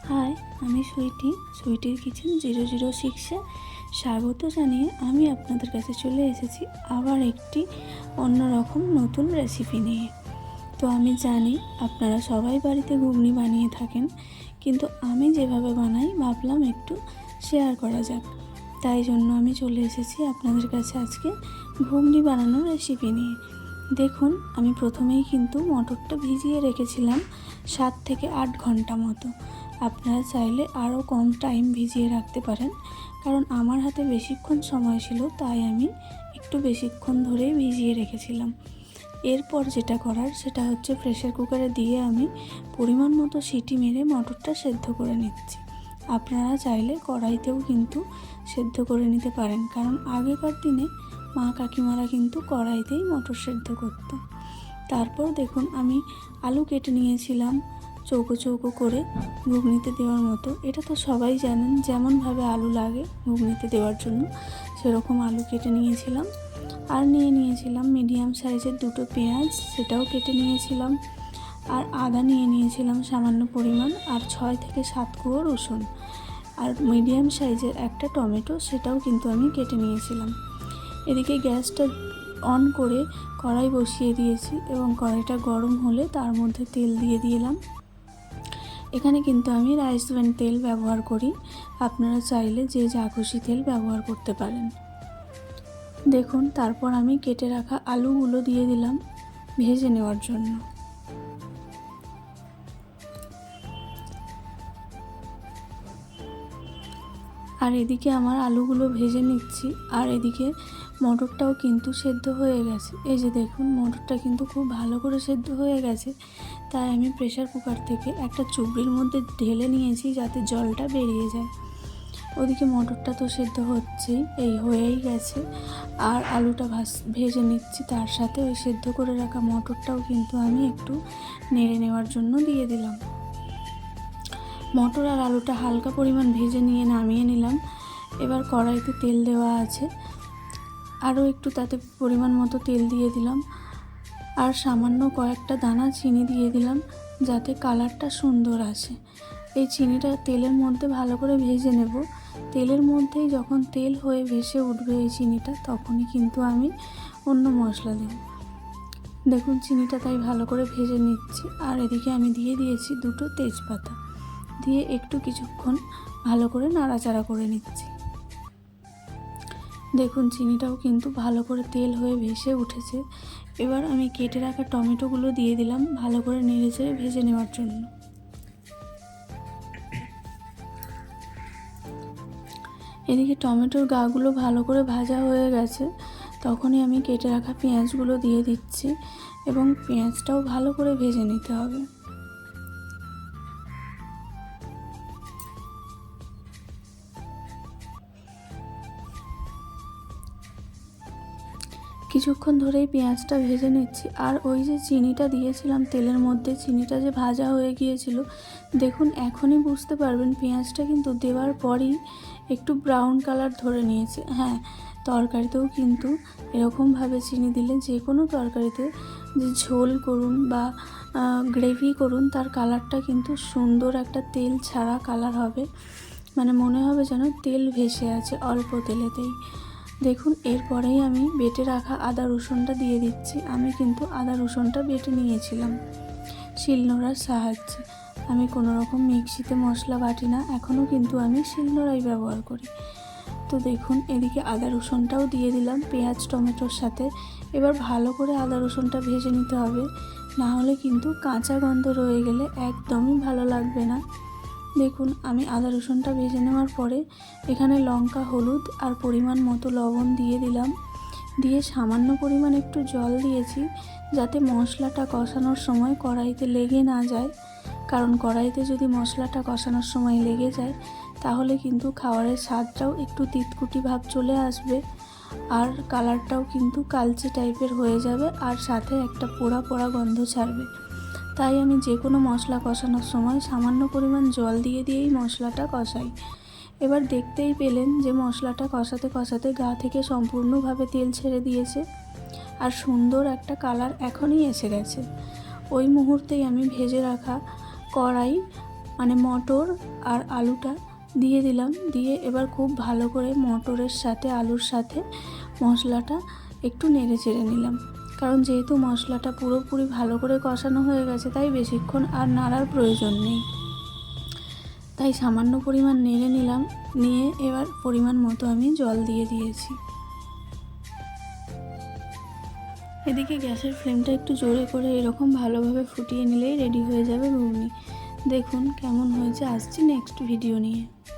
High, আমি সুইটির kitchen 006-এ স্বাগত জানিয়ে আমি আপনাদের কাছে চলে এসেছি আবার একটি অন্যরকম নতুন রেসিপি নিয়ে। তো আমি জানি আপনারা সবাই বাড়িতে ঘুগনি বানিয়ে থাকেন, কিন্তু আমি যেভাবে বানাই ভাবলাম একটু শেয়ার করা যাক। তাই জন্য আমি চলে এসেছি আপনাদের কাছে আজকে ঘুগনি বানানোর রেসিপি নিয়ে। দেখুন, আমি প্রথমেই কিন্তু মটরটা ভিজিয়ে রেখেছিলাম 7 থেকে 8 ঘন্টা মতো। আপনারা চাইলে আরও কম টাইম ভিজিয়ে রাখতে পারেন, কারণ আমার হাতে বেশিক্ষণ সময় ছিল, তাই আমি একটু বেশিক্ষণ ধরেই ভিজিয়ে রেখেছিলাম। এরপর যেটা করার সেটা হচ্ছে প্রেসার কুকারে দিয়ে আমি পরিমাণ মতো সিটি মেরে মটরটা সেদ্ধ করে নিচ্ছি। আপনারা চাইলে কড়াইতেও কিন্তু সেদ্ধ করে নিতে পারেন, কারণ আগেকার দিনে মা কাকিমারা কিন্তু কড়াইতেই মটর সেদ্ধ করত। তারপর দেখুন, আমি আলু কেটে নিয়েছিলাম চৌকো চৌকো করে ঘুগনিতে দেওয়ার মতো। এটা তো সবাই জানেন, যেমনভাবে আলু লাগে ঘুগনিতে দেওয়ার জন্য সেরকম আলু কেটে নিয়েছিলাম। আর নিয়েছিলাম মিডিয়াম সাইজের 2টো পেঁয়াজ, সেটাও কেটে নিয়েছিলাম। আর আদা নিয়েছিলাম সামান্য পরিমাণ, আর 6 থেকে 7 কোয়া রসুন, আর মিডিয়াম সাইজের একটা টমেটো, সেটাও কিন্তু আমি কেটে নিয়েছিলাম। এদিকে গ্যাসটা অন করে কড়াই বসিয়ে দিয়েছি এবং কড়াইটা গরম হলে তার মধ্যে তেল দিয়ে দিলাম। এখানে কিন্তু আমি রাইস ব্র্যান্ড তেল ব্যবহার করি, আপনারা চাইলে যে যা খুশি তেল ব্যবহার করতে পারেন। দেখুন, তারপর আমি কেটে রাখা আলুগুলো দিয়ে দিলাম ভেজে নেওয়ার জন্য। আর এদিকে আমার আলুগুলো ভেজে নিচ্ছি, আর এদিকে মটরটাও কিন্তু সেদ্ধ হয়ে গেছে। এই যে দেখুন, মটরটা কিন্তু খুব ভালো করে সেদ্ধ হয়ে গেছে, তাই আমি প্রেসার কুকার থেকে একটা চুবড়ির মধ্যে ঢেলে নিয়েছি যাতে জলটা বেরিয়ে যায়। ওদিকে মটরটা তো সেদ্ধ হচ্ছেই, হয়েই গেছে। আর আলুটা ভেজে নিচ্ছি, তার সাথে ওই সেদ্ধ করে রাখা মটরটাও কিন্তু আমি একটু নেড়ে নেওয়ার জন্য দিয়ে দিলাম। মটর আর আলুটা হালকা পরিমাণ ভেজে নিয়ে নামিয়ে নিলাম। এবার কড়াইতে তেল দেওয়া আছে, আরও একটু তাতে পরিমাণ মতো তেল দিয়ে দিলাম, আর সামান্য কয়েকটা দানা চিনি দিয়ে দিলাম যাতে কালারটা সুন্দর আসে। এই চিনিটা তেলের মধ্যে ভালো করে ভেজে নেব। তেলের মধ্যেই যখন তেল হয়ে ভেসে উঠবে এই চিনিটা, তখনই কিন্তু আমি অন্য মশলা দেব। দেখুন, চিনিটা তাই ভালো করে ভেজে নিচ্ছি। আর এদিকে আমি দিয়ে দিয়েছি 2টো তেজপাতা, দিয়ে একটু কিছুক্ষণ ভালো করে নাড়াচাড়া করে নিচ্ছি। দেখুন, চিনিটাও কিন্তু ভালো করে তেল হয়ে ভেসে উঠেছে। এবার আমি কেটে রাখা টমেটোগুলো দিয়ে দিলাম ভালো করে নেড়েচেড়ে ভেজে নেওয়ার জন্য। এদিকে টমেটোর গাগুলো ভালো করে ভাজা হয়ে গেছে, তখনই আমি কেটে রাখা পেঁয়াজগুলো দিয়ে দিচ্ছি এবং পেঁয়াজটাও ভালো করে ভেজে নিতে হবে। কিছুক্ষণ ধরেই পেঁয়াজটা ভেজে নিচ্ছি। আর ওই যে চিনিটা দিয়েছিলাম তেলের মধ্যে, চিনিটা যে ভাজা হয়ে গিয়েছিল, দেখুন এখনই বুঝতে পারবেন পেঁয়াজটা কিন্তু দেওয়ার পরই একটু ব্রাউন কালার ধরে নিয়েছে। হ্যাঁ, তরকারিতেও কিন্তু এরকমভাবে চিনি দিলে, যে কোনো তরকারিতে যে ঝোল করুন বা গ্রেভি করুন, তার কালারটা কিন্তু সুন্দর একটা তেল ছাড়া কালার হবে, মানে মনে হবে যেন তেল ভেসে আছে অল্প তেলেতেই। দেখুন, এরপরেই আমি বেটে রাখা আদা রসুনটা দিয়ে দিচ্ছি। আমি কিন্তু আদা রসুনটা বেটে নিয়েছিলাম শিলনোড়ার সাহায্যে। আমি কোনো রকম মিক্সিতে মশলা বাটি না, এখনও কিন্তু আমি শিলনোড়াই ব্যবহার করি। তো দেখুন, এদিকে আদা রসুনটাও দিয়ে দিলাম পেঁয়াজ টমেটোর সাথে। এবার ভালো করে আদা রসুনটা ভেজে নিতে হবে, না হলে কিন্তু কাঁচা গন্ধ রয়ে গেলে একদমই ভালো লাগবে না। দেখুন, আমি আদা রসুনটা ভেজে নেওয়ার পরে এখানে লঙ্কা, হলুদ আর পরিমাণ মতো লবণ দিয়ে দিলাম। দিয়ে সামান্য পরিমাণ একটু জল দিয়েছি যাতে মশলাটা কষানোর সময় কড়াইতে লেগে না যায়, কারণ কড়াইতে যদি মশলাটা কষানোর সময় লেগে যায় তাহলে কিন্তু খাবারের স্বাদটাও একটু তিতকুটি ভাব চলে আসবে, আর কালারটাও কিন্তু কালচে টাইপের হয়ে যাবে, আর সাথে একটা পোড়া পোড়া গন্ধ ছাড়বে। তাই আমি যে কোনো মশলা কষানোর সময় সামান্য পরিমাণ জল দিয়েই মশলাটা কষাই। এবার দেখতেই পেলেন যে মশলাটা কষাতে কষাতে গা থেকে সম্পূর্ণভাবে তেল ছেড়ে দিয়েছে, আর সুন্দর একটা কালার এখনই এসে গেছে। ওই মুহূর্তেই আমি ভেজে রাখা কড়াই মানে মটর আর আলুটা দিয়ে দিলাম। দিয়ে এবার খুব ভালো করে মটরের সাথে আলুর সাথে মশলাটা একটু নেড়ে চেড়ে নিলাম, কারণ যেহেতু মশলাটা পুরোপুরি ভালো করে কষানো হয়ে গেছে তাই বেশিক্ষণ আর নাড়ার প্রয়োজন নেই। তাই সামান্য পরিমাণ নেড়ে নিলাম, নিয়ে এবার পরিমাণ মতো আমি জল দিয়ে দিয়েছি। এদিকে গ্যাসের ফ্লেমটা একটু জোরে করে এরকম ভালোভাবে ফুটিয়ে নিলেই রেডি হয়ে যাবে ঘুগনি। দেখুন কেমন হয়েছে, আসছি নেক্সট ভিডিও নিয়ে।